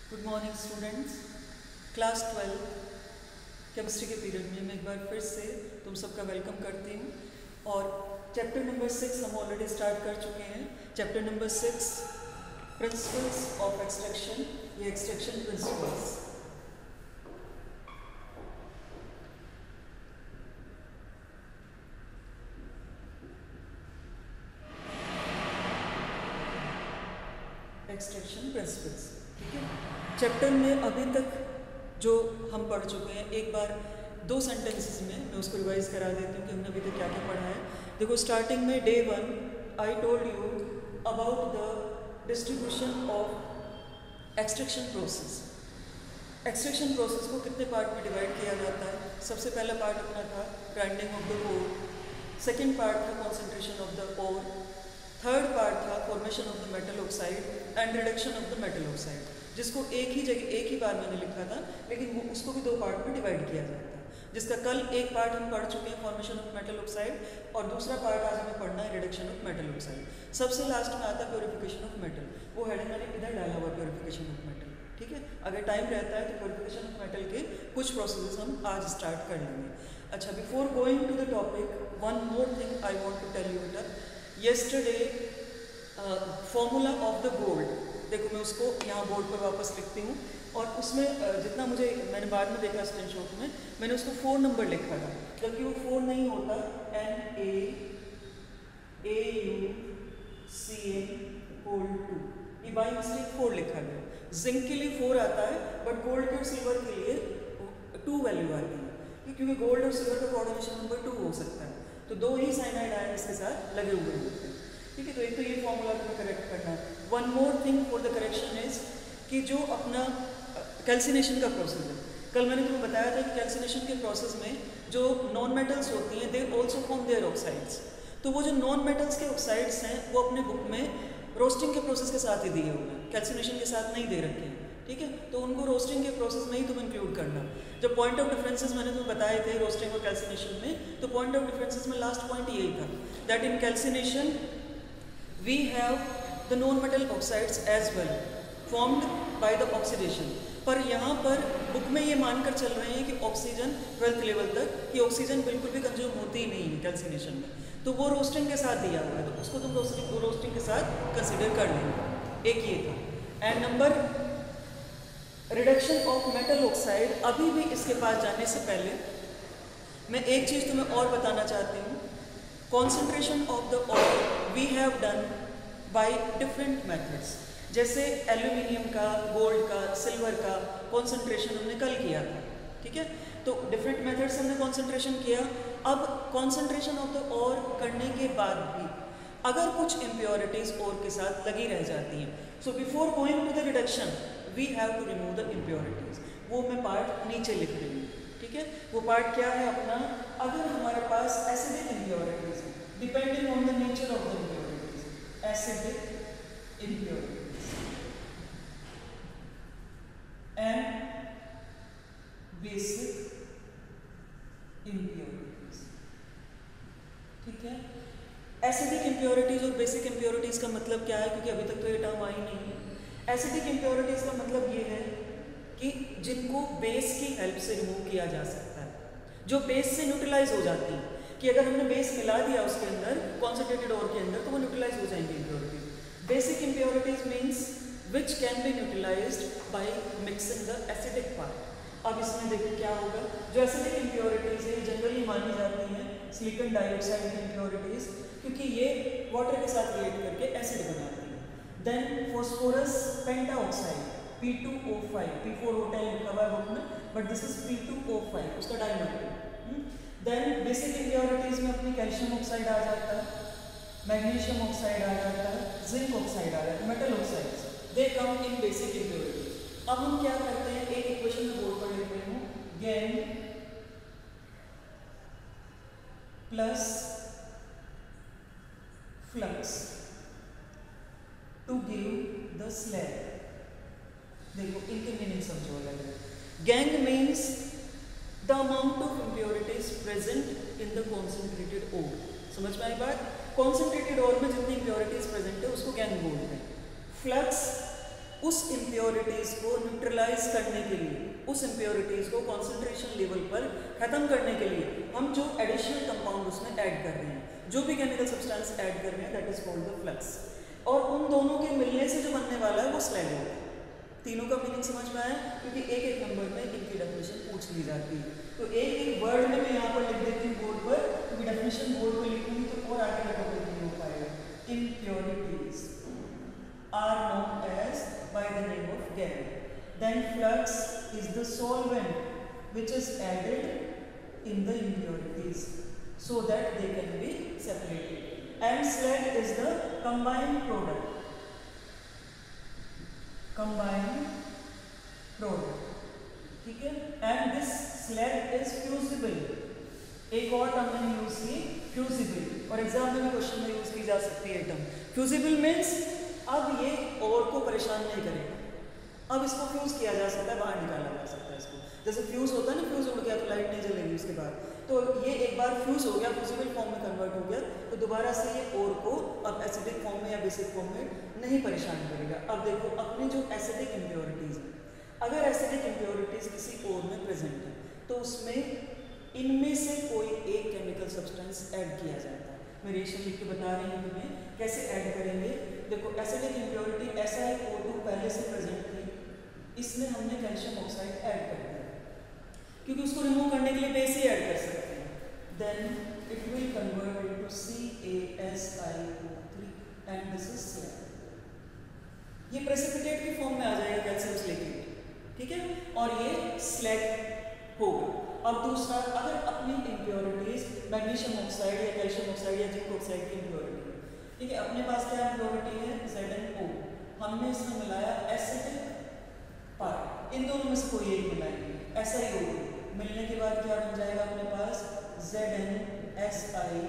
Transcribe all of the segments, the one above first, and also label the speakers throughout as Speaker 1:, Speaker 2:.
Speaker 1: Good morning students. Class 12 chemistry के period में मैं एक बार फिर से तुम सबका वेलकम करती हूँ। और चैप्टर नंबर 6 हम ऑलरेडी स्टार्ट कर चुके हैं। Chapter number 6 principles of extraction या एक्सट्रैक्शन प्रिंसिपल्स। एक्सट्रैक्शन प्रिंसिपल्स, ठीक है। चैप्टर में अभी तक जो हम पढ़ चुके हैं, एक बार 2 सेंटेंसेस में मैं उसको रिवाइज करा देती हूँ कि हमने अभी तक क्या क्या पढ़ा है। देखो, स्टार्टिंग में day 1 I told you about the distribution of extraction process. Extraction process को कितने पार्ट में डिवाइड किया जाता है। सबसे पहला पार्ट अपना था grinding of the ore, second part था concentration of the ore, third part था formation of the metal oxide and reduction of the metal oxide, जिसको एक ही बार मैंने लिखा था, लेकिन वो उसको भी 2 पार्ट में डिवाइड किया जाता है, जिसका कल एक पार्ट हम पढ़ चुके हैं फॉर्मेशन ऑफ मेटल ऑक्साइड, और दूसरा पार्ट आज हमें पढ़ना है रिडक्शन ऑफ मेटल ऑक्साइड। सबसे लास्ट में आता है प्योरिफिकेशन ऑफ मेटल। वो हेडिंग मैंने इधर डाला हुआ, प्योरिफिकेशन ऑफ मेटल, ठीक है। अगर टाइम रहता है तो प्योरिफिकेशन ऑफ मेटल के कुछ प्रोसेसेस हम आज स्टार्ट कर लेंगे। अच्छा, before going to the topic, one more thing I want to tell you बेटा। Yesterday formula of the gold, देखो मैं उसको यहाँ बोर्ड पर वापस लिखती हूँ, और उसमें जितना मैंने बाद में देखा स्क्रीनशॉट में, मैंने उसको 4 नंबर लिखा था, जबकि वो 4 नहीं होता। Na_AuCN2, ये बाई मिस्टेक 4 लिखा गया। जिंक के लिए 4 आता है, बट गोल्ड और सिल्वर के लिए 2 वैल्यू आती है, क्योंकि गोल्ड और सिल्वर का कोऑर्डिनेशन नंबर 2 हो सकता है, तो 2 ही साइनाइड आयन इसके साथ लगे हुए होते हैं, ठीक है। तो एक तो ये फॉर्मूला तुम्हें करेक्ट करना है। One more thing for the correction is कि जो अपना कैल्सिनेशन का प्रोसेस है, कल मैंने तुम्हें बताया था कि कैल्सिनेशन के प्रोसेस में जो नॉन मेटल्स होती हैं, they also form their oxides. तो वो जो नॉन मेटल्स के ऑक्साइड्स हैं, वो अपने बुक में रोस्टिंग के प्रोसेस के साथ ही दिए हुए हैं, कैल्सिनेशन के साथ नहीं दे रखे हैं, ठीक है। तो उनको रोस्टिंग के प्रोसेस में ही तुम इंक्लूड करना। जब पॉइंट ऑफ डिफरेंसेस मैंने तुम्हें बताए थे रोस्टिंग और कैल्सिनेशन में, तो पॉइंट ऑफ डिफरेंसेस में लास्ट पॉइंट यही था, that in calcination we have the non-metal oxides as well formed by the oxidation। पर यहाँ पर बुक में ये मानकर चल रहे हैं कि ऑक्सीजन 12th लेवल तक कि ऑक्सीजन बिल्कुल भी कंज्यूम होती ही नहीं है कैल्सिनेशन में, तो वो रोस्टिंग के साथ दिया हुआ है, तो उसको तुम रोस्टिंग के साथ कंसिडर कर लेंगे। एक ये था। And number reduction of metal oxide, अभी भी इसके पास जाने से पहले मैं एक चीज़ तुम्हें और बताना चाहती हूँ। Concentration of the ore we have done by different methods। जैसे एल्यूमिनियम का, गोल्ड का, सिल्वर का कॉन्सेंट्रेशन हमने कल किया था, ठीक है। तो डिफरेंट मेथड्स हमने कॉन्सेंट्रेशन किया। अब कॉन्सेंट्रेशन ऑफ द ओर करने के बाद भी अगर कुछ इम्प्योरिटीज ओर के साथ लगी रह जाती हैं, so before going to the reduction we have to remove the impurities. वो मैं पार्ट नीचे लिख रही हूँ, ठीक है। वो पार्ट क्या है अपना, अगर हमारे पास एसिडिक इम्प्योरिटीज है, depending on the nature of the impurities, acidic impurities and basic impurities, ठीक है। एसिडिक इम्प्योरिटीज और बेसिक इम्प्योरिटीज का मतलब क्या है, क्योंकि अभी तक तो ये टर्म आई नहीं है। एसिडिक इम्प्योरिटीज का मतलब ये है कि जिनको बेस की हेल्प से रिमूव किया जा सकता है, जो बेस से न्यूट्रलाइज हो जाती है, कि अगर हमने बेस मिला दिया उसके अंदर कॉन्सेंट्रेटेड ओर के अंदर, तो वो न्यूट्रलाइज हो जाएंगे impurities. Basic impurities means which can be neutralised by mixing the acidic part. अब इसमें देखो क्या होगा, जो एसिडिक इम्प्योरिटीज है जनरली मानी जाती हैं सिलिकॉन डाइऑक्साइड की इम्प्योरिटीज, क्योंकि ये वाटर के साथ रिएक्ट करके एसिड बनाती है। Then phosphorus pentoxide P2O5, P4 hotel लिखा हुआ है बुक में, बट दिस इज P2O5, उसका डायमर। देन बेसिक इम्प्योरिटीज में अपनी कैल्शियम ऑक्साइड आ जाता है, मैग्नीशियम ऑक्साइड आ जाता है, जिंक ऑक्साइड आ जाता है, मेटल ऑक्साइड्स, दे कम इन बेसिक इम्प्योरिटीज। अब हम क्या करते हैं, एक इक्वेशन में बोर्ड पर लिख रही हूँ, gangue plus flux to give the slag. देखो इनके मीनिंग समझो अलग है। Gangue means the amount of impurities present in the concentrated ore. समझ में आई बात? कॉन्सेंट्रेटेड ओर में जितनी इम्प्योरिटीज प्रेजेंट है उसको गैंग बोलते हैं। फ्लक्स उस इम्प्योरिटीज़ को न्यूट्रलाइज करने के लिए, उस इम्प्योरिटीज़ को कॉन्सेंट्रेशन लेवल पर ख़त्म करने के लिए हम जो एडिशनल कंपाउंड उसमें ऐड कर रहे हैं, जो भी केमिकल सब्सटेंस ऐड कर रहे हैं, that is called the flux. और उन दोनों के मिलने से जो बनने वाला है वो स्लैग होगा। तीनों का मीनिंग समझ में आया? क्योंकि एक एक नंबर में इनकी डेफिनेशन पूछ ली जाती है। तो एक एक वर्ड में मैं यहाँ पर लिख देती हूँ बोर्ड पर, क्योंकि डेफिनेशन बोर्ड पर लिखूंगी तो और आगे का टॉपिक नहीं हो पाएगा। Impurities are known as by the name of gas. Then flux is the solvent which is added in the impurities so that they can be separated. And slag is the combined product. ठीक है? And this slag is fusible. एक और term मैंने use की, fusible, और exam में भी question में यूज की जा सकती है टर्म। फ्यूजिबल मीन्स अब ये और को परेशान नहीं करेगा, अब इसको फ्यूज किया जा सकता है, बाहर निकाला जा सकता है इसको। जैसे फ्यूज होता है ना, फ्यूज उड़ गया तो लाइट नहीं जलेगी उसके बाद, तो ये एक बार फ्यूज हो गया, फ्यूजिबल फॉर्म में कन्वर्ट हो गया, तो दोबारा से ये और को अब एसिडिक फॉर्म में या बेसिक फॉर्म में नहीं परेशान करेगा। अब देखो अपनी जो एसिडिक इम्प्योरिटीज है, अगर एसिडिक इम्प्योरिटीज किसी और में प्रेजेंट है तो उसमें इनमें से कोई एक केमिकल सब्सटेंस ऐड किया जाता है। मैं रिएक्शन लिख के बता रही हूँ तुम्हें कैसे ऐड करेंगे। देखो एसिडिक इम्प्योरिटी SiO2 पहले से प्रेजेंट थी, इसमें हमने कैल्शियम ऑक्साइड ऐड कर दिया, क्योंकि उसको रिमूव करने के लिए बेस ही ऐड कर सकते हैं। Then it will convert into CaSiO3 and this is slag. ये प्रेसिपिटेट की फॉर्म में आ जाएगा, कैल्शियम सिलिकेट, ठीक है, और ये स्लैग होगा। अब दूसरा, अगर अपनी इम्प्योरिटीज मैग्नीशियम ऑक्साइड या कैल्शियम ऑक्साइड या जिंक ऑक्साइड की इम्प्योरिटी, ठीक है, अपने पास क्या इम्प्योरिटी है ZnO, हमने इसमें मिलाया एसिडिक पार्ट, इन दोनों में से कोई एक मिलाएंगे, SiO2 मिलने के बाद क्या बन जाएगा अपने पास ZnSiO3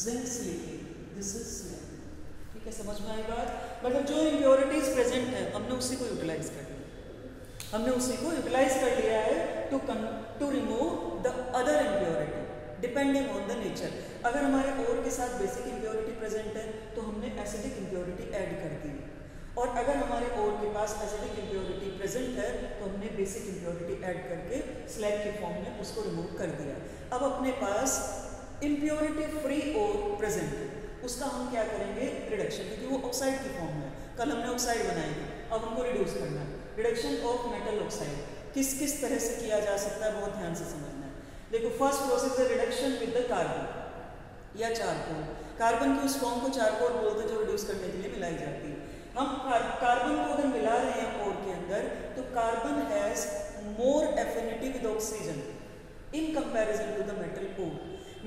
Speaker 1: zinc silicate, this is slag. ठीक है, समझ में आई बात? मतलब जो इम्प्योरिटीज प्रेजेंट है हमने उसी को यूटिलाइज कर लिया, हमने उसी को यूटिलाइज कर लिया है to remove the other impurity depending on the nature. अगर हमारे और के साथ बेसिक इम्प्योरिटी प्रेजेंट है तो हमने एसिडिक इम्प्योरिटी ऐड कर दी, और अगर हमारे और के पास एसिडिक इम्प्योरिटी प्रेजेंट है तो हमने बेसिक इम्प्योरिटी ऐड करके स्लैग के फॉर्म में उसको रिमूव कर दिया। अब अपने पास इम्प्योरिटी फ्री और प्रेजेंट है, उसका हम क्या करेंगे? रिडक्शन, क्योंकि वो ऑक्साइड की फॉर्म में, कल हमने ऑक्साइड बनाई, अब हमको रिड्यूस करना है। रिडक्शन ऑफ मेटल ऑक्साइड किस किस तरह से किया जा सकता है, बहुत ध्यान से समझना है। देखो फर्स्ट प्रोसेस है रिडक्शन विद द कार्बन या चारकोल। कार्बन की उस फॉर्म को चारकोल बोलते हैं जो रिड्यूस करने के लिए मिलाई जाती है। हम कार्बन को अगर मिला रहे हैं और के अंदर तो carbon has more affinity with oxygen in comparison to the metal ore.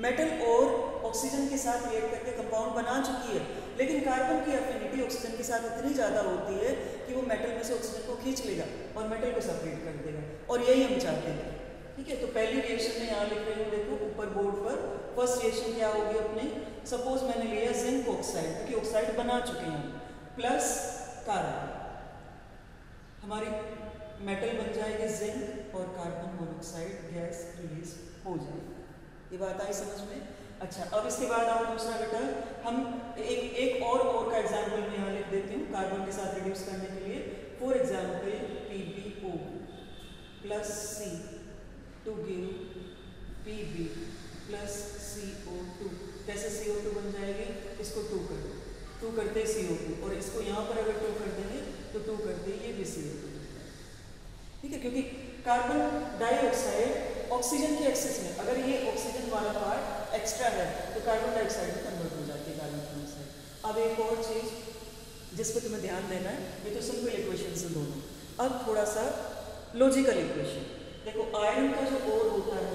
Speaker 1: Metal और ऑक्सीजन के साथ रिएक्ट करके कंपाउंड बना चुकी है, लेकिन कार्बन की एफिनिटी ऑक्सीजन के साथ इतनी ज़्यादा होती है कि वो मेटल में से ऑक्सीजन को खींच लेगा और मेटल को सेपरेट कर देगा, और यही हम चाहते हैं। ठीक है, तो पहली रिएक्शन में यहाँ लिख रही हूँ, देखो ऊपर बोर्ड पर। फर्स्ट रिएक्शन क्या होगी अपनी? सपोज मैंने लिया जिंक ऑक्साइड, क्योंकि ऑक्साइड बना चुके हैं, प्लस कार्बन, हमारी मेटल बन जाएगी जिंक और कार्बन मोनोऑक्साइड गैस रिलीज हो जाएगी। ये बात आई समझ में? अच्छा, अब इसके बाद आओ दूसरा बेटा, हम एक और का एग्जाम्पल मैं यहाँ लिख देती हूँ कार्बन के साथ रिड्यूस करने के लिए। For example PbO plus C to give Pb plus CO2। कैसे CO2 बन जाएगी? इसको 2 कर दो, 2 करते CO2, और इसको यहाँ पर अगर 2 कर देंगे तो 2 करते ये भी CO2। ठीक है, क्योंकि कार्बन डाइऑक्साइड ऑक्सीजन के एक्सेस में, अगर ये ऑक्सीजन वाला पार्ट एक्स्ट्रा है तो कार्बन डाइऑक्साइड में कन्वर्ट हो जाती है कार्बन मोनोऑक्साइड। अब एक और चीज़ जिस पर तुम्हें ध्यान देना है, ये तो सिंपल इक्वेशन से दोनों, अब थोड़ा सा लॉजिकल इक्वेशन। देखो आयरन का जो ओर होता है,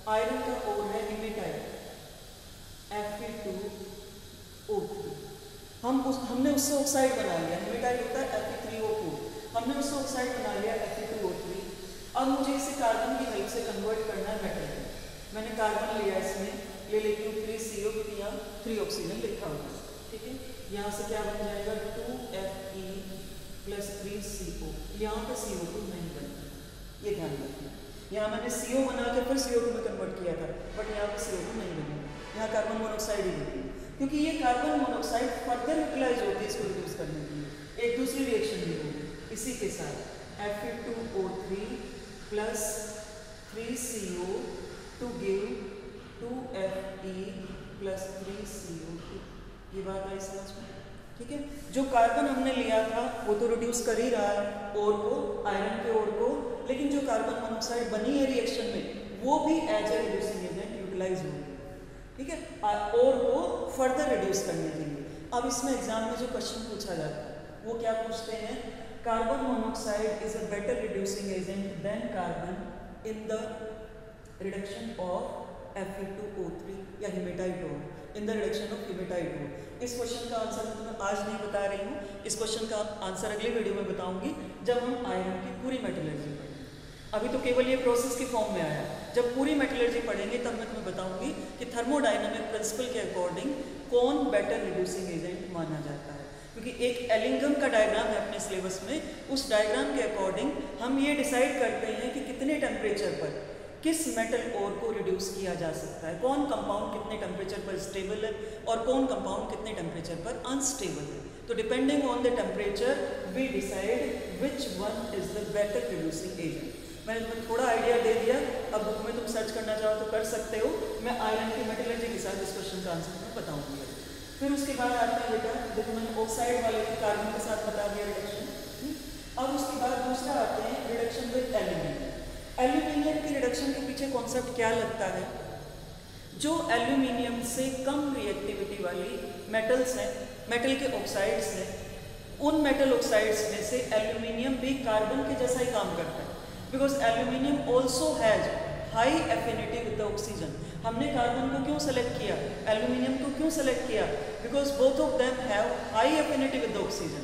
Speaker 1: आयरन का ओर है हेमेटाइट Fe2O3, हमने उससे ऑक्साइड बना लिया, हेमेटाइट होता है Fe3O4, हमने उससे ऑक्साइड बना लिया Fe2O3। अब मुझे इसे कार्बन की हेल्प से कन्वर्ट करना है मेटल में। मैंने कार्बन लिया, इसमें ले लेती हूँ 3CO, क्योंकि यहाँ 3 ऑक्सीजन लिखा हुआ है। ठीक है, यहाँ से क्या बन जाएगा 2Fe प्लस 3CO, यहाँ पर CO2 नहीं बनता, ये ध्यान रखना। यहाँ मैंने CO बना के फिर CO2 में कन्वर्ट किया था, बट यहाँ पर CO2 नहीं बनेगा, यहाँ कार्बन मोनोऑक्साइड ही बनेगी, क्योंकि ये कार्बन मोनोऑक्साइड फर्दर यूटिलाइज होती है इसको रिड्यूस करने के लिए। एक दूसरी रिएक्शन भी होगी इसी के साथ, Fe2O3 plus 3CO to give 2Fe plus 3CO2। ये बात आई समझ में? ठीक है, जो कार्बन हमने लिया था वो तो रिड्यूस कर ही रहा है ओर को, आयरन के ओर को, लेकिन जो कार्बन मोनोऑक्साइड बनी है रिएक्शन में वो भी as a reducing agent utilize होगी। ठीक है, ओर को फर्दर रिड्यूस करने के लिए। अब इसमें एग्जाम में जो क्वेश्चन पूछा जाता है वो क्या पूछते हैं, carbon monoxide is a better reducing agent than carbon in the reduction of Fe2O3 या hematite ore, in the reduction of hematite ore. इस क्वेश्चन का आंसर मैं तुम्हें आज नहीं बता रही हूँ, इस क्वेश्चन का आंसर अगले वीडियो में बताऊंगी जब हम आयरन की पूरी मेटलर्जी पढ़ेंगे। अभी तो केवल ये प्रोसेस की फॉर्म में आया, जब पूरी मेटलर्जी पढ़ेंगे तब मैं तुम्हें बताऊंगी कि थर्मोडायनामिक प्रिंसिपल के अकॉर्डिंग कौन बेटर रिड्यूसिंग एजेंट माना जाता है। क्योंकि एक एलिंगम का डायग्राम है अपने सिलेबस में, उस डायग्राम के अकॉर्डिंग हम ये डिसाइड करते हैं कि कितने टेम्परेचर पर किस मेटल ओर को रिड्यूस किया जा सकता है, कौन कंपाउंड कितने टेम्परेचर पर स्टेबल है और कौन कंपाउंड कितने टेम्परेचर पर अनस्टेबल है। तो depending on the temperature we decide which one is the better reducing agent. मैंने तुम्हें थोड़ा आइडिया दे दिया, अब बुक में तुम सर्च करना चाहो तो कर सकते हो। मैं आयरन की मेटलर्जी के साथ इस क्वेश्चन का आंसर तुम्हें बताऊंगी। फिर उसके बाद आता है बेटा, देखो मैंने ऑक्साइड वाले के कार्बन के साथ बता दिया रिडक्शन। अब उसके बाद दूसरा आते हैं रिडक्शन विद एल्यूमिनियम। एल्यूमिनियम की रिडक्शन के पीछे कॉन्सेप्ट क्या लगता है, जो एल्यूमिनियम से कम रिएक्टिविटी वाली मेटल्स हैं, मेटल के ऑक्साइड्स हैं, उन मेटल ऑक्साइड्स में से एल्यूमिनियम भी कार्बन के जैसा ही काम करता है, because aluminium also has high affinity with the oxygen. हमने कार्बन को क्यों सेलेक्ट किया, एल्यूमिनियम को क्यों सेलेक्ट किया, because both of them have high affinity with the oxygen.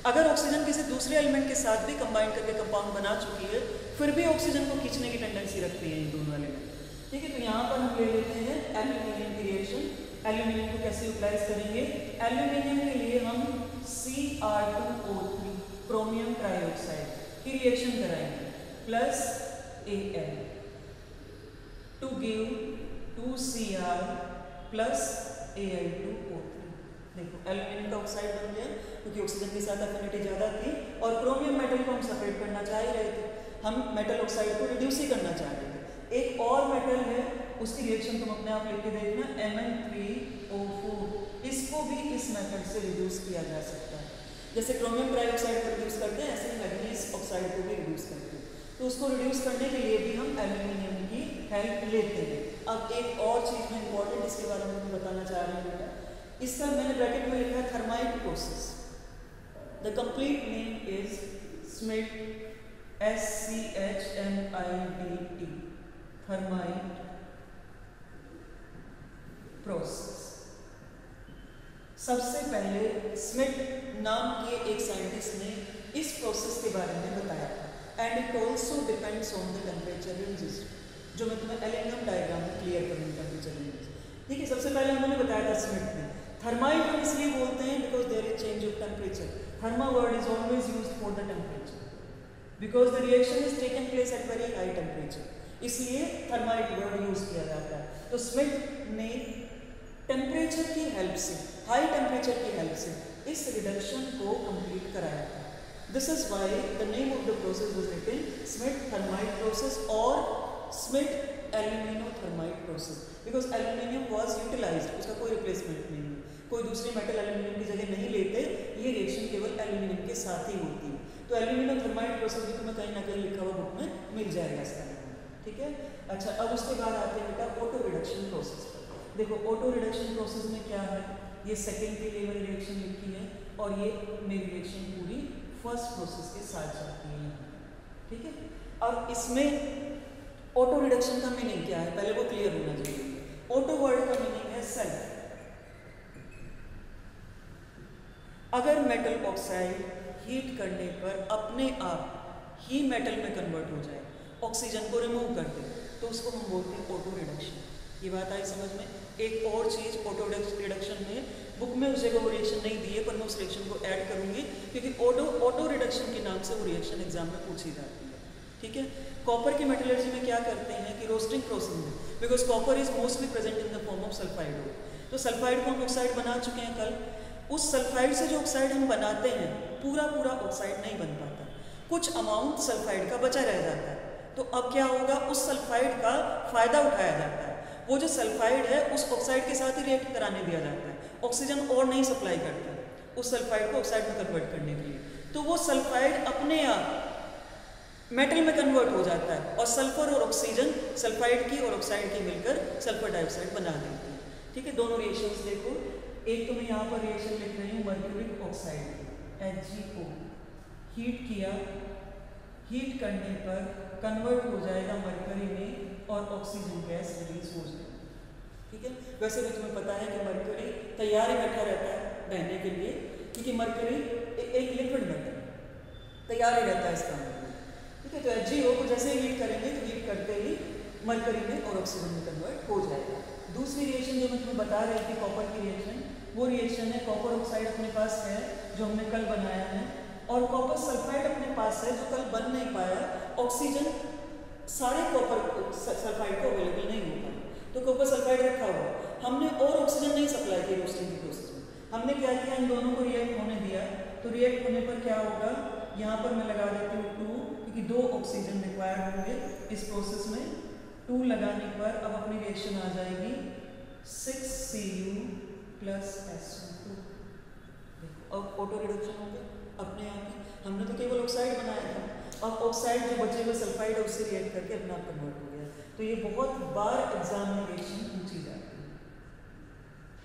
Speaker 1: अगर ऑक्सीजन किसी दूसरे एलिमेंट के साथ भी कंबाइन करके कंपाउंड बना चुकी है, फिर भी ऑक्सीजन को खींचने की टेंडेंसी रखती है इन दोनों एलिमेंट। ठीक है, तो यहाँ पर हम ले लेते हैं एल्यूमिनियम की रिएक्शन। एल्यूमिनियम को कैसे यूटिलाइज करेंगे, एल्यूमिनियम के लिए हम Cr2O3 क्रोमियम ट्राइऑक्साइड की रिएक्शन कराएंगे plus Al to give 2Cr plus Al2O3। देखो एल्यूमिनियम का ऑक्साइड बन गया क्योंकि ऑक्सीजन के साथ एफिनिटी ज़्यादा थी और क्रोमियम मेटल को हम सेपरेट करना चाह ही रहे थे, हम मेटल ऑक्साइड को रिड्यूस ही करना चाह रहे थे। एक और मेटल है, उसकी रिएक्शन तुम अपने आप लिख के देखना, Mn3O4, इसको भी इस मेथड से रिड्यूस किया जा सकता है। जैसे क्रोमियम ट्राइऑक्साइड को रिड्यूस करते हैं ऐसे ही मैग्नीज ऑक्साइड को भी रिड्यूस करते हैं। तो उसको रिड्यूस करने के लिए भी हम एल्यूमिनियम की हेल्प लेते हैं। अब एक और चीज़ में इंपॉर्टेंट इसके बारे में बताना चाह रही हूँ, इसका मैंने ब्रैकेट में लिखा है thermite process. The complete name is Schmitt, SCHMIDT, thermite process. सबसे पहले स्मिट नाम के एक साइंटिस्ट ने इस प्रोसेस के बारे में बताया था and it also depends on the temperature ranges, जो मैं तुम्हें एलिंगम डायग्राम में क्लियर करूँगी टेम्परेचर रेंजेस। ठीक है, सबसे पहले उन्होंने बताया था स्मिट ने थर्माइट हम इसलिए बोलते हैं because there is change of temperature. Thermo word is always used for the temperature because the reaction is taken place at very high temperature, इसलिए थर्माइट वर्ड यूज किया जाता है। तो स्मिट ने टेम्परेचर की हेल्प से, हाई टेम्परेचर की help से इस रिडक्शन को कंप्लीट कराया था। This is why the name of the process was written Schmidt thermite process और Schmidt aluminothermite process, because aluminium was utilized, उसका कोई रिप्लेसमेंट नहीं है, कोई दूसरी मेटल एल्यूमिनियम की जगह नहीं लेते, ये रिएक्शन केवल एल्यूमिनियम के साथ ही होती है। तो एल्यूमिनोथर्माइट प्रोसेस भी तुम्हें कहीं ना कहीं लिखा हुआ बुक में मिल जाएगा इसका नाम। ठीक है, अच्छा अब उसके बाद आते हैं बेटा ऑटो रिडक्शन प्रोसेस पर। देखो ऑटो रिडक्शन प्रोसेस में क्या है, ये सेकेंडरी लेवल रिएक्शन लिखी है और ये मेरी रिएक्शन पूरी फर्स्ट प्रोसेस के साथ जाती है। ठीक है, अब इसमें ऑटो रिडक्शन का मीनिंग क्या है पहले वो क्लियर होना चाहिए। ऑटो वर्ड का मीनिंग है सेल्फ। अगर मेटल ऑक्साइड हीट करने पर अपने आप ही मेटल में कन्वर्ट हो जाए, ऑक्सीजन को रिमूव कर दे, तो उसको हम बोलते हैं ऑटो रिडक्शन। ये बात आई समझ में। एक और चीज़ ऑटो रिडक्शन में बुक में उस जगह वो रिएक्शन नहीं दी है पर मैं उस रिएक्शन को ऐड करूंगी क्योंकि ऑटो रिडक्शन के नाम से वो रिएक्शन एग्जाम में पूछी जाती है। ठीक है, कॉपर की मेटलर्जी में क्या करते हैं कि रोस्टिंग प्रोसेस में, because copper is mostly present in the form of sulphide. तो सल्फाइड को हम ऑक्साइड बना चुके हैं कल, उस सल्फाइड से जो ऑक्साइड हम बनाते हैं पूरा पूरा ऑक्साइड नहीं बन पाता, कुछ अमाउंट सल्फाइड का बचा रह जाता है। तो अब क्या होगा, उस सल्फाइड का फ़ायदा उठाया जाता है। वो जो सल्फाइड है उस ऑक्साइड के साथ ही रिएक्ट कराने दिया जाता है, ऑक्सीजन और नहीं सप्लाई करता उस सल्फाइड को ऑक्साइड में कन्वर्ट करने के लिए। तो वो सल्फाइड अपने आप मेटल में कन्वर्ट हो जाता है और सल्फर और ऑक्सीजन सल्फाइड की और ऑक्साइड की मिलकर सल्फर डाइऑक्साइड बना देती है। ठीक है, दोनों रिएक्शंस देखो। एक तो मैं यहाँ पर रिएक्शन लिख रही हूँ मर्क्यूरिक ऑक्साइड HgO, हीट किया, हीट करने पर कन्वर्ट हो जाएगा मरकरी में और ऑक्सीजन गैस रिलीज हो जाएगी। ठीक है, वैसे भी तुम्हें पता है कि मरकरी तैयार ही बैठा रहता है बहने के लिए, क्योंकि मरकरी एक लिक्विड मेटल तैयार ही रहता है इसका मतलब। ठीक है, तो HgO को जैसे ही हीट करेंगे तो हीट करते ही मरकरी में और ऑक्सीजन में कन्वर्ट हो जाएगा। दूसरी रिएक्शन जो मैं तुम्हें बता रही थी कॉपर की रिएक्शन, वो रिएक्शन है कॉपर ऑक्साइड अपने पास है जो हमने कल बनाया है, और कॉपर सल्फाइड अपने पास है जो कल बन नहीं पाया। ऑक्सीजन सारे कॉपर सल्फाइड को अवेलेबल नहीं होता, तो कॉपर सल्फाइड रखा हुआ, हमने और ऑक्सीजन नहीं सप्लाई की रोस्टिंग की प्रोसेस में। हमने क्या किया, इन दोनों को रिएक्ट होने दिया। तो रिएक्ट होने पर क्या होगा, यहाँ पर मैं लगा देती हूँ 2, क्योंकि 2 ऑक्सीजन रिक्वायर्ड होंगे इस प्रोसेस में। 2 लगाने पर अब अपनी रिएक्शन आ जाएगी 6Cu + SO2। देखो अब ऑटो रिडक्शन हो गया अपने आप ही। हमने तो केवल ऑक्साइड बनाया था, अब ऑक्साइड जो बचे हुए सल्फाइड है उससे रिएक्ट करके अपने आप कन्वर्ट हो गया। तो ये बहुत बार एग्जाम में रिएक्शन पूछी जाती है।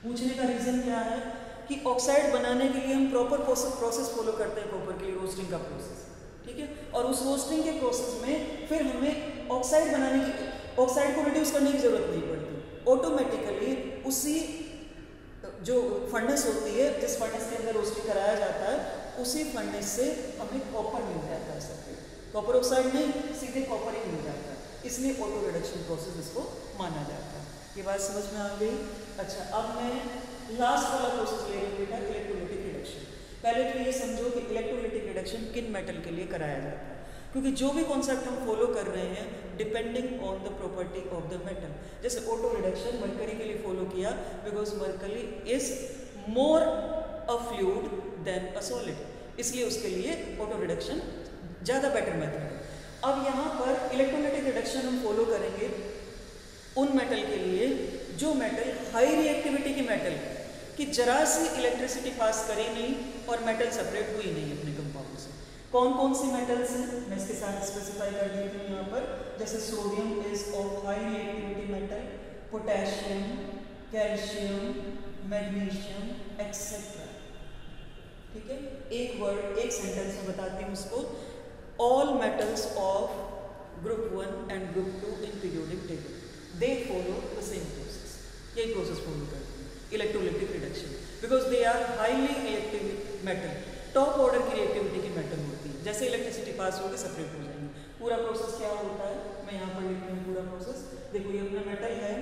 Speaker 1: पूछने का रीज़न क्या है कि ऑक्साइड बनाने के लिए हम प्रॉपर प्रोसेस फॉलो करते हैं कॉपर के लिए, रोस्टिंग का प्रोसेस। ठीक है, और उस रोस्टिंग के प्रोसेस में फिर हमें ऑक्साइड बनाने की, ऑक्साइड को रिड्यूस करने की ज़रूरत नहीं पड़ती, ऑटोमेटिकली उसी जो फर्नेस होती है जिस फर्नेस के अंदर रोस्टिंग कराया जाता है उसी फर्नेस से हमें कॉपर मिल जाता है। सब कॉपर ऑक्साइड नहीं, सीधे कॉपर ही मिल जाता है, इसलिए ऑटो रिडक्शन प्रोसेस इसको माना जाता है। ये बात समझ में आ गई? अच्छा, अब मैं लास्ट वाला प्रोसेस ले रही हूँ बेटा, इलेक्ट्रोलिटिक रिडक्शन। पहले तो ये समझो कि इलेक्ट्रोलिटिक रिडक्शन किन मेटल के लिए कराया जाता है, क्योंकि जो भी कॉन्सेप्ट हम फॉलो कर रहे हैं depending on the property of the metal. जैसे ऑटो रिडक्शन मरकरी के लिए फॉलो किया because mercury is more a fluid than a solid, इसलिए उसके लिए ऑटो रिडक्शन ज़्यादा बेटर मेथड है। अब यहाँ पर इलेक्ट्रोलिटिक रिडक्शन हम फॉलो करेंगे उन मेटल के लिए जो मेटल हाई रिएक्टिविटी की मेटल कि जरा सी इलेक्ट्रिसिटी पास करी नहीं और मेटल सेपरेट हुई नहीं अपने कंपाउंड से। कौन कौन सी मेटल्स हैं मैं इसके साथ स्पेसिफाई कर देती हूँ यहाँ पर। जैसे sodium is of high reactivity metal, potassium, calcium, magnesium etcetera. ठीक है, एक वर्ड एक सेंटेंस में बताती हूँ उसको। ऑल मेटल्स ऑफ ग्रुप 1 एंड group 2 in periodic table they follow the same process. यही प्रोसेस फॉलो करती है electrolytic reduction because they are highly reactive metal, top order की रिएक्टिविटी की मेटल होती है। जैसे इलेक्ट्रिसिटी पास होगी सेपरेट हो जाएंगे। पूरा प्रोसेस क्या होता है मैं यहाँ पर लिखती हूँ पूरा प्रोसेस। देखो ये अपना मेटल है,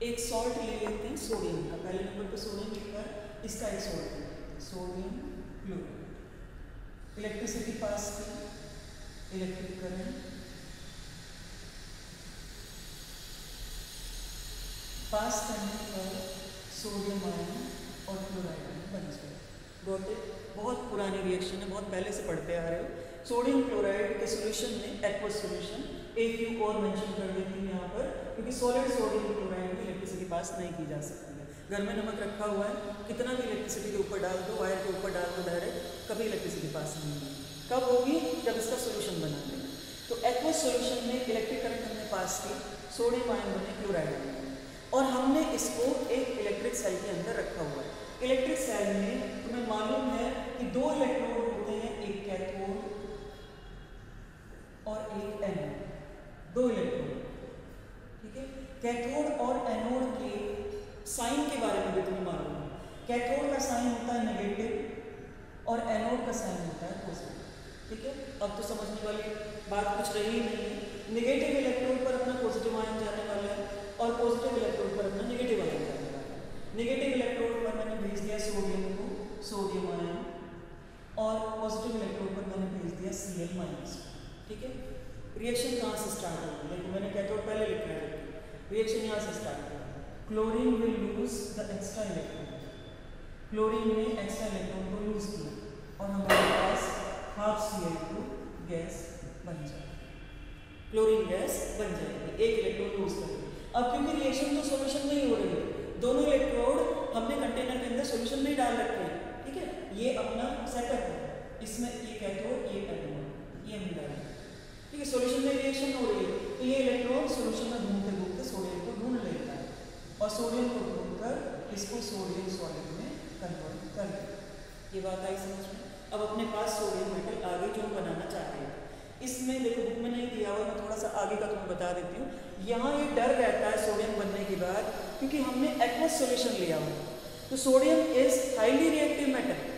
Speaker 1: एक सॉल्ट ले लेते हैं सोडियम का, पहले नंबर पर सोडियम लिखा है, इसका एक सॉल्ट ले लेते हैं सोडियम क्लोराइड। इलेक्ट्रिसिटी पास की, इलेक्ट्रिक करंट पास करने पर सोडियम आयन और क्लोराइड बन जाए। Got it? बहुत पुरानी रिएक्शन है, बहुत पहले से पढ़ते आ रहे हो। सोडियम क्लोराइड के सॉल्यूशन में एक्वस सॉल्यूशन एक क्यू और मेंशन कर देती हूँ यहाँ पर, क्योंकि सॉलिड सोडियम क्लोराइड में इलेक्ट्रिसिटी पास नहीं की जा सकती है। घर में नमक रखा हुआ है, कितना भी इलेक्ट्रिसिटी के ऊपर डाल दो, वायर के ऊपर डाल दो डायरेक्ट, कभी इलेक्ट्रिसिटी पास नहीं होगी। कब होगी? जब इसका सोल्यूशन बना देंगे। तो एक्वस सोल्यूशन में इलेक्ट्रिक करंट हमने पास की, सोडियम आयन बने, क्लोराइड बने, और हमने इसको एक इलेक्ट्रिक सेल के अंदर रखा हुआ है। इलेक्ट्रिक सेल में तुम्हें मालूम है कि 2 इलेक्ट्रोड होते हैं, एक कैथोड और एक एनोड, 2 इलेक्ट्रोड। ठीक है, कैथोड और एनोड के साइन के बारे में भी तुम्हें मालूम है। कैथोड का साइन होता है नेगेटिव और एनोड का साइन होता है पॉजिटिव। ठीक है, अब तो समझने वाली बात कुछ रही नहीं है। नेगेटिव इलेक्ट्रोड पर अपना पॉजिटिव आयन जाने वाला है और पॉजिटिव इलेक्ट्रोड पर अपना नेगेटिव आयन जाने वाला है। नेगेटिव इलेक्ट्रोड पर मैंने भेज दिया सोडियम को, सोडियम आयन, और पॉजिटिव इलेक्ट्रोड पर मैंने भेज दिया Cl माइनस। ठीक है, रिएक्शन कहाँ से स्टार्ट होगी? देखो मैंने कैथोड पहले लिखा है, रिएक्शन यहाँ से स्टार्ट होगी। Chlorine will lose the extra electron, chlorine ने एक्स्ट्रा इलेक्ट्रॉन को लूज किया और हमारे पास हाफ Cl2 गैस बन जाएगी, क्लोरीन गैस बन जाएगी, एक इलेक्ट्रॉन लूज करके। अब क्योंकि रिएक्शन तो सॉल्यूशन में ही हो रही है, दोनों इलेक्ट्रोड हमने कंटेनर के अंदर सॉल्यूशन में ही डाल रखे हैं। ठीक है, ये अपना सेटअप है, इसमें ये कैथोड, ये एनोड, ये हम डालेंगे। ठीक है, सॉल्यूशन में रिएक्शन हो रही है तो ये इलेक्ट्रॉन सॉल्यूशन में घूमते घूमते सोडियम को ढूंढ लेता है और सोडियम को ढूंढकर इसको सोडियम सॉलिड में कन्वर्ट कर देता है। ये बात आई समझ में? अब अपने पास सोडियम मेटल आगे जो हम बनाना चाहते हैं, इसमें देखो बुक में नहीं दिया हुआ, मैं थोड़ा सा आगे का तुम्हें बता देती हूँ। यहाँ ये डर रहता है सोडियम बनने के बाद, क्योंकि हमने एक्वस सॉल्यूशन लिया हुआ, तो sodium is highly reactive metal.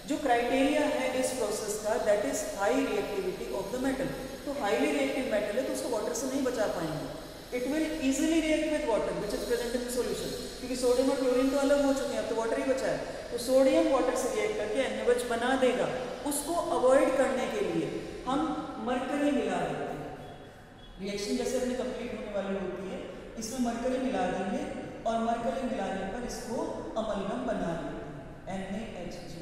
Speaker 1: जो क्राइटेरिया है इस प्रोसेस का, that is high reactivity of the metal. तो हाईली रिएक्टिव मेटल है तो उसको वाटर से नहीं बचा पाएंगे। It will easily react with water which is present in the solution, क्योंकि सोडियम और क्लोरीन तो अलग हो चुके हैं, अब तो वाटर ही बचा है। तो सोडियम वाटर से रिएक्ट करके NaOH बना देगा। उसको अवॉइड करने के लिए हम मरकरी मिला देते हैं। रिएक्शन जैसे अपनी कंप्लीट होने वाली होती है, इसमें मरकरी मिला देंगे और मरकरी मिलाने पर इसको अमलगम बना देते हैं, NaHG।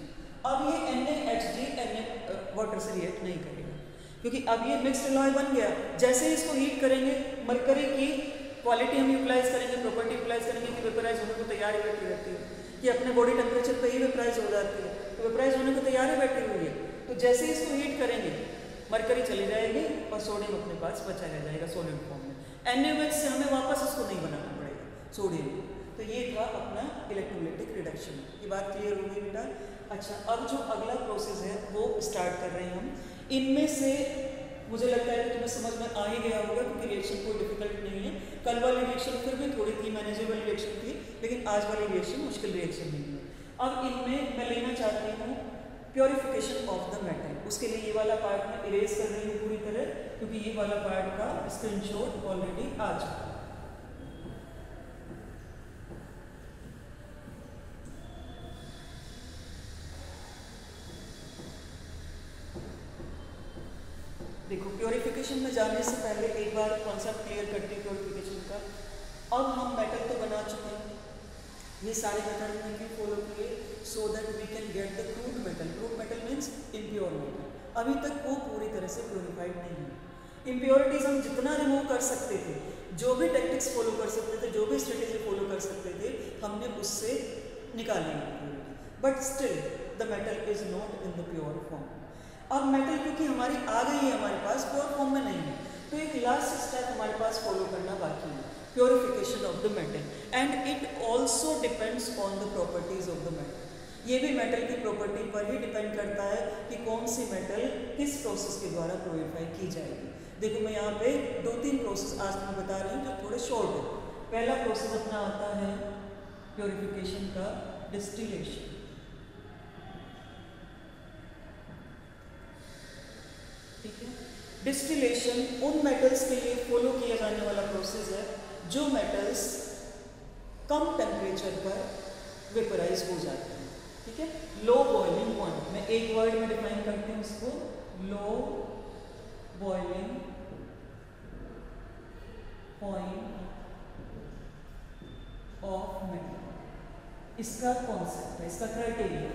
Speaker 1: अब ये NaHG वाटर से रिएक्ट नहीं करेगा, क्योंकि अब ये मिक्स्ड एलॉय बन गया। जैसे ही इसको हीट करेंगे, मरकरी की क्वालिटी हम यूटिलाइज करेंगे, प्रॉपर्टी यूटिलाइज करेंगे कि वेपराइज होने को तैयार ही बैठी रहती है, कि अपने बॉडी टेम्परेचर पे ही वेपराइज हो जाती है, तो वेपराइज होने को तैयार ही बैठी हुई है। तो जैसे ही इसको हीट करेंगे, मरकरी चली जाएगी और सोडियम अपने पास बचा रह जाएगा सॉलिड फॉर्म में। NaOH से हमें वापस उसको नहीं बनाना पड़ेगा सोडियम को। तो ये था अपना इलेक्ट्रोलाइटिक रिडक्शन। ये बात क्लियर हो गई बेटा? अच्छा, अब जो अगला प्रोसेस है वो स्टार्ट कर रहे हैं हम। इनमें से मुझे लगता है कि तुम्हें समझ में आ ही गया होगा, क्योंकि रिएक्शन कोई डिफिकल्ट नहीं है। कल वाली रिएक्शन फिर भी थोड़ी थी मैनेजेबल रिएक्शन थी, लेकिन आज वाली रिएक्शन मुश्किल रिएक्शन नहीं है। अब इनमें मैं लेना चाहती हूँ प्योरिफिकेशन ऑफ द मेटल। उसके लिए ये वाला पार्ट मैं इरेज कर रही हूँ पूरी तरह, क्योंकि ये वाला पार्ट का स्क्रीनशॉट ऑलरेडी आ चुका है। देखो, प्योरिफिकेशन में जाने से पहले एक बार कॉन्सेप्ट क्लियर करते हैं प्योरिफिकेशन का। अब हम मेटल तो बना चुके हैं, ये सारे मेथड हमने क्यों फॉलो किए? So that we can get the crude metal. Crude metal means impure metal. अभी तक वो पूरी तरह से प्योरीफाइड नहीं है। इम्प्योरिटीज हम जितना रिमूव कर सकते थे, जो भी टेक्निक्स फॉलो कर सकते थे, जो भी स्ट्रेटेजी फॉलो कर सकते थे, हमने उससे निकाली impurity, but still the metal is not in the pure form. अब मेटल क्योंकि हमारी आ गई है हमारे पास, प्योर फॉर्म में नहीं है, तो एक लास्ट स्टेप हमारे पास फॉलो करना बाकी है, purification of the metal. And it also depends on the properties of the metal. ये भी मेटल की प्रॉपर्टी पर ही डिपेंड करता है कि कौन सी मेटल किस प्रोसेस के द्वारा प्योरीफाई की जाएगी। देखो, मैं यहाँ पे 2-3 प्रोसेस आज मैं बता रही हूँ जो थोड़े शॉर्ट है। पहला प्रोसेस अपना आता है प्योरिफिकेशन का डिस्टिलेशन। ठीक है, डिस्टिलेशन उन मेटल्स के लिए फॉलो किया जाने वाला प्रोसेस है जो मेटल्स कम टेम्परेचर पर वेपराइज हो जाते हैं। ठीक है, लो बॉइलिंग पॉइंट, मैं एक वर्ड में डिफाइन करती हूँ इसको, low boiling point of metal. इसका कॉन्सेप्ट है, इसका criteria,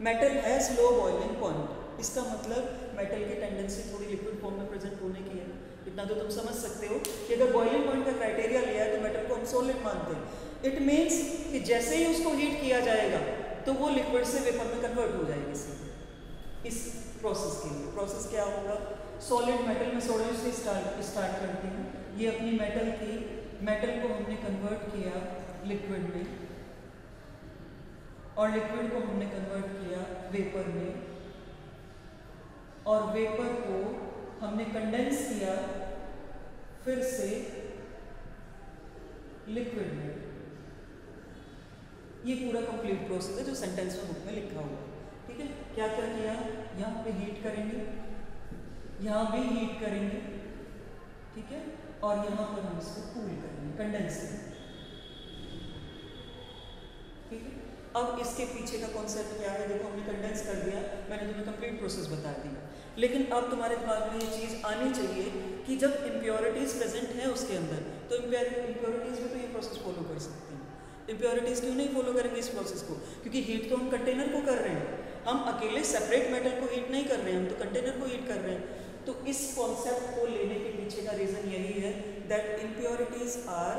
Speaker 1: metal has low boiling point. इसका मतलब मेटल की टेंडेंसी थोड़ी लिक्विड फॉर्म में प्रेजेंट होने की है। इतना तो तुम समझ सकते हो कि अगर बॉइलिंग पॉइंट का क्राइटेरिया लिया है तो मेटल को हम सॉलिड मानते हैं। इट मीन्स कि जैसे ही उसको हीट किया जाएगा तो वो लिक्विड से वेपर में कन्वर्ट हो जाएगी। इस प्रोसेस के लिए प्रोसेस क्या होगा? सॉलिड मेटल में सोडियम से स्टार्ट करती हूँ। ये अपनी मेटल को हमने कन्वर्ट किया लिक्विड में, और लिक्विड को हमने कन्वर्ट किया वेपर में, और वेपर को हमने कंडेंस किया फिर से लिक्विड में। ये पूरा कंप्लीट प्रोसेस है जो सेंटेंस में बुक में लिखा हुआ है। ठीक है, क्या क्या किया? यहाँ पे हीट करेंगे, यहाँ भी हीट करेंगे, ठीक है, और यहाँ पर हम इसको कूल करेंगे, कंडेंस करेंगे, ठीक है। अब इसके पीछे का कॉन्सेप्ट क्या है, देखो हमने कंडेंस कर दिया, मैंने तुम्हें कंप्लीट प्रोसेस बता दिया, लेकिन अब तुम्हारे दिमाग में ये चीज़ आनी चाहिए कि जब इम्प्योरिटीज़ प्रेजेंट है उसके अंदर, तो इम्प्योरिटीज़ में तो ये प्रोसेस फॉलो कर सकते हैं। इम्प्योरिटीज़ क्यों नहीं फॉलो करेंगे इस प्रोसेस को? क्योंकि हीट तो हम कंटेनर को कर रहे हैं, हम अकेले सेपरेट मेटल को हीट नहीं कर रहे हैं, हम तो कंटेनर को हीट कर रहे हैं। तो इस कॉन्सेप्ट को लेने के पीछे का रीज़न यही है that impurities are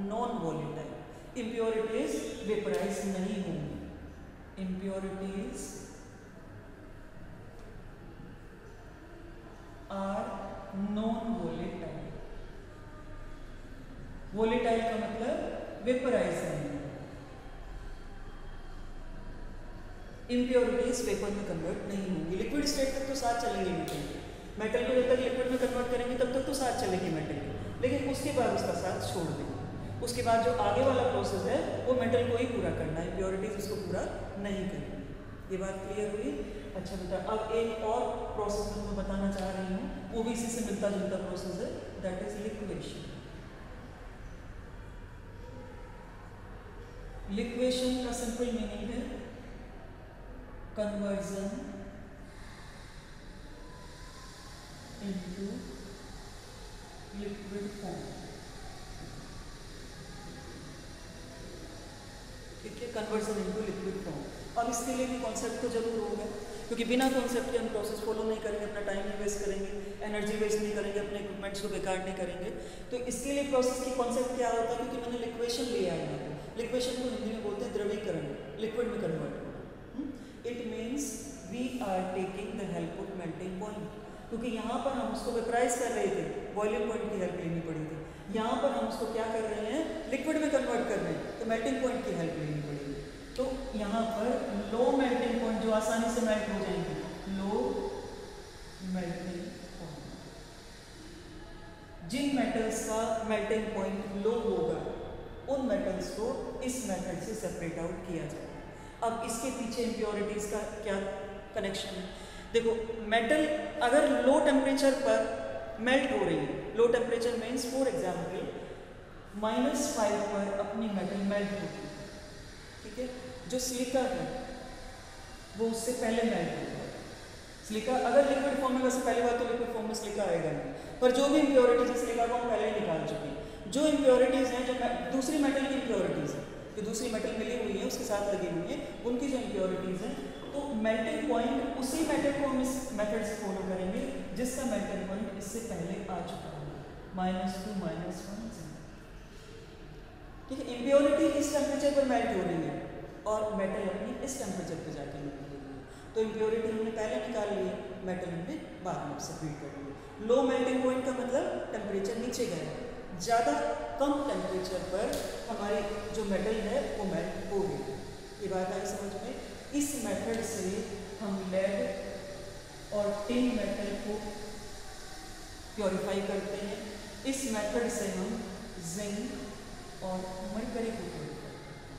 Speaker 1: non volatile, impurities vaporize नहीं होंगी, impurities are non volatile, volatile का मतलब वेपराइज नहीं, इम्प्योरिटीज वेपर में कन्वर्ट नहीं होंगी। लिक्विड स्टेट तक तो साथ चलेंगे मेटल को जब तक लिक्विड में कन्वर्ट करेंगे तब तक तो साथ चलेगी मेटल, लेकिन उसके बाद उसका साथ छोड़ देंगे। उसके बाद जो आगे वाला प्रोसेस है वो मेटल को ही पूरा करना है, इम्प्योरिटीज उसको पूरा नहीं करनी। ये बात क्लियर हुई? अच्छा बेटा, अब एक और प्रोसेस मैं तुम्हें बताना चाह रही हूँ, वो भी इसी से मिलता जुलता प्रोसेस है, दैट इज लिक्वेशन। लिक्वेशन का सिंपल मीनिंग है कन्वर्जन इनटू लिक्विड फॉर्म, ठीक है, कन्वर्जन इनटू लिक्विड फॉर्म। अब इसके लिए भी कॉन्सेप्ट तो जरूर होगा, क्योंकि बिना कॉन्सेप्ट के हम प्रोसेस फॉलो नहीं करेंगे, अपना टाइम नहीं वेस्ट करेंगे, एनर्जी वेस्ट नहीं करेंगे, अपने इक्विपमेंट्स को बेकार नहीं करेंगे। तो इसके लिए प्रोसेस की कॉन्सेप्ट क्या होता है, क्योंकि मैंने लिक्वेशन लिया है यहाँ पे, लिक्वेशन को हिंदी में बोलते हैं द्रवीकरण, लिक्विड में कन्वर्ट होना। It means we are taking the help of melting point, क्योंकि यहाँ पर हम उसको वेपराइज कर रहे थे, बॉइलिंग पॉइंट की हेल्प लेनी पड़ी थी, यहाँ पर हम उसको क्या कर रहे हैं, लिक्विड में कन्वर्ट कर रहे हैं, तो मेल्टिंग पॉइंट की हेल्प लेनी पड़ेगी। तो यहाँ पर लो मेल्टिंग पॉइंट जो आसानी से मेल्ट हो जाएंगे, लो मेल्टिंग पॉइंट, जिन मेटल्स का मेल्टिंग पॉइंट लो होगा उन मेटल्स को इस मेथड से सेपरेट आउट किया जाएगा। अब इसके पीछे इम्प्योरिटीज का क्या कनेक्शन है? देखो, मेटल अगर लो टेम्परेचर पर मेल्ट हो रही है, low temperature means for example -5 पर अपनी मेटल मेल्ट होती है, ठीक है। जो सिलिका है वो उससे पहले मेल्ट होगा। सिलिका अगर लिक्विड फॉर्म में, वैसे पहली बात तो लिक्विड फॉर्म में सिलिका आएगा नहीं, पर जो भी इम्प्योरिटीज है सिलिका को हम पहले ही निकाल चुके हैं। जो इम्प्योरिटीज हैं, जो दूसरी मेटल की इम्प्योरिटीज है, जो दूसरी मेटल मिली हुई है उसके साथ लगी हुई है, उनकी जो इम्प्योरिटीज हैं, तो मेल्टिंग पॉइंट उसी मेथड को हम इस मेथड से फॉलो करेंगे जिसका मेल्टिंग पॉइंट इससे पहले आ चुका है, -2 -1, ठीक है। इम्प्योरिटी इस टेम्परेचर पर मेल्ट हो रही है और मेटल अपनी इस टेम्परेचर पर जाके मेल्ट हो रही है, तो इम्प्योरिटी हमने पहले निकाल ली है, मेटल हमने बाद में सेपरेट कर लिया। लो मेल्टिंग पॉइंट का मतलब टेम्परेचर नीचे गया, ज़्यादा कम टेम्परेचर पर हमारी जो मेटल है वो मेल्ट हो गई। ये बात आई समझ में? इस मेथड से हम लेड और टिन मेटल को प्योरीफाई करते हैं, इस मेथड से हम जिंक और मरकरी को प्योरीफाई करते हैं,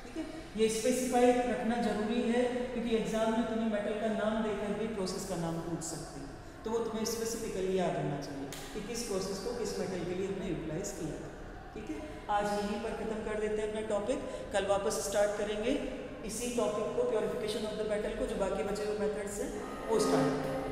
Speaker 1: ठीक है। ये स्पेसिफाई रखना जरूरी है, क्योंकि एग्जाम में तुम्हें मेटल का नाम देकर भी प्रोसेस का नाम पूछ सकती है, तो वो तुम्हें स्पेसिफिकली याद रहना चाहिए कि किस प्रोसेस को किस मेटल के लिए हमने यूटिलाइज किया, ठीक है। आज यहीं पर खत्म कर देते हैं अपना टॉपिक, कल वापस स्टार्ट करेंगे इसी टॉपिक को, प्योरिफिकेशन ऑफ द मेटल को, जो बाकी बचे हुए मेथड्स हैं वो स्टार्ट करेंगे।